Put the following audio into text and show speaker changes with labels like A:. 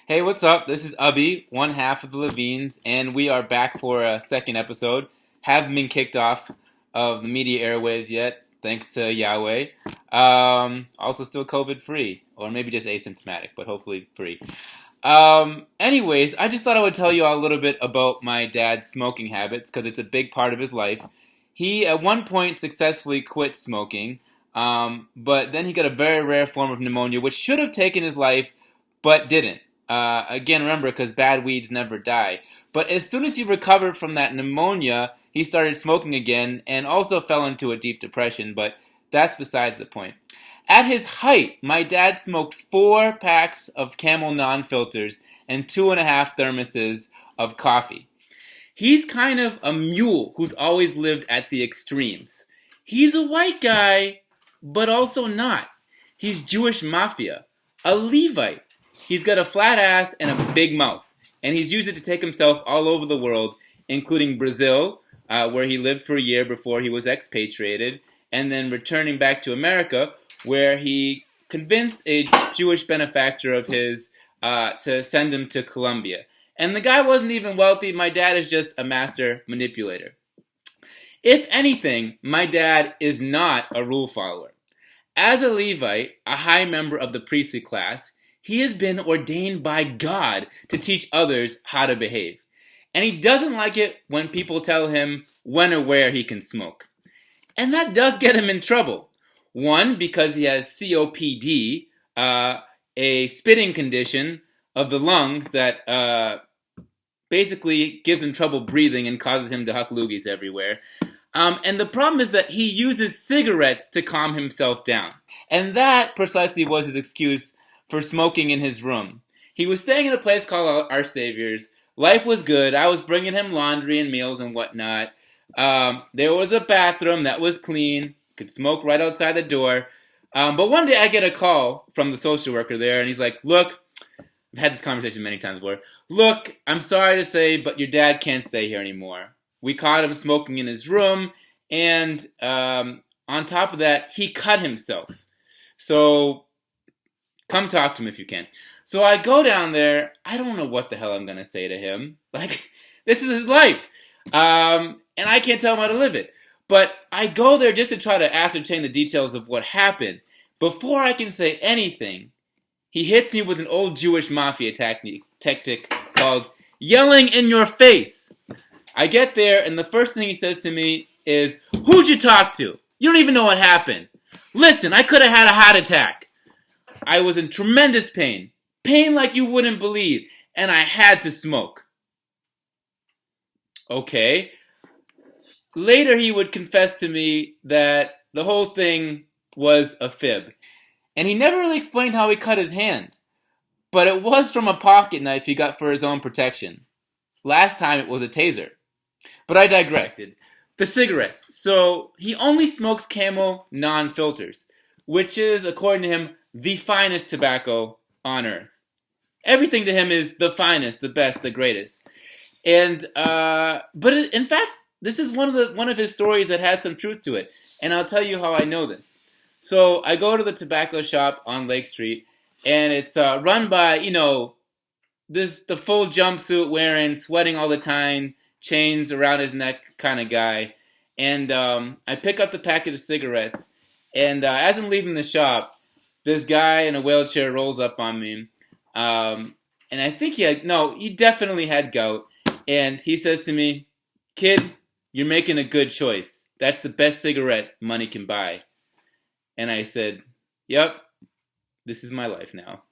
A: Hey, what's up? This is Ubby, one half of the Levines, and we are back for a second episode. Haven't been kicked off of the media airwaves yet, thanks to Yahweh. Also, still COVID free, or maybe just asymptomatic, but hopefully free. Anyways, I just thought I would tell you all a little bit about my dad's smoking habits because it's a big part of his life. He, at one point, successfully quit smoking, but then he got a very rare form of pneumonia, which should have taken his life, but didn't. Again, remember, because bad weeds never die. But as soon as he recovered from that pneumonia, he started smoking again and also fell into a deep depression, but that's besides the point. At his height, my dad smoked 4 packs of Camel non-filters and 2.5 thermoses of coffee. He's kind of a mule who's always lived at the extremes. He's a white guy, but also not. He's Jewish mafia, a Levite. He's got a flat ass and a big mouth, and he's used it to take himself all over the world, including Brazil, where he lived for a year before he was expatriated, and then returning back to America, where he convinced a Jewish benefactor of his to send him to Colombia. And the guy wasn't even wealthy. My dad is just a master manipulator. If anything, my dad is not a rule follower. As a Levite, a high member of the priestly class, he has been ordained by God to teach others how to behave. And he doesn't like it when people tell him when or where he can smoke. And that does get him in trouble. One, because he has COPD, a spitting condition of the lungs that basically gives him trouble breathing and causes him to huck loogies everywhere. And the problem is that he uses cigarettes to calm himself down. And that precisely was his excuse for smoking in his room. He was staying in a place called Our Savior's. Life was good. I was bringing him laundry and meals and whatnot. There was a bathroom that was clean. Could smoke right outside the door. But one day I get a call from the social worker there, and he's like, look, I've had this conversation many times before. Look, I'm sorry to say, but your dad can't stay here anymore. We caught him smoking in his room, and on top of that, he cut himself. So come talk to him if you can. So I go down there. I don't know what the hell I'm going to say to him. Like, this is his life. And I can't tell him how to live it. But I go there just to try to ascertain the details of what happened. Before I can say anything, he hits me with an old Jewish mafia tactic called yelling in your face. I get there, and the first thing he says to me is, who'd you talk to? You don't even know what happened. Listen, I could have had a heart attack. I was in tremendous pain. Pain like you wouldn't believe. And I had to smoke. Okay. Later he would confess to me that the whole thing was a fib. And he never really explained how he cut his hand. But it was from a pocket knife he got for his own protection. Last time it was a taser. But I digress. The cigarettes. So he only smokes Camel non-filters, which is, according to him, the finest tobacco on earth. Everything to him is the finest, the best, the greatest. And in fact, this is one of his stories that has some truth to it. And I'll tell you how I know this. So I go to the tobacco shop on Lake Street, and it's run by, the full jumpsuit wearing, sweating all the time, chains around his neck kind of guy. And I pick up the packet of cigarettes, and as I'm leaving the shop, this guy in a wheelchair rolls up on me. And I think he definitely had gout. And he says to me, kid, you're making a good choice. That's the best cigarette money can buy. And I said, yep, this is my life now.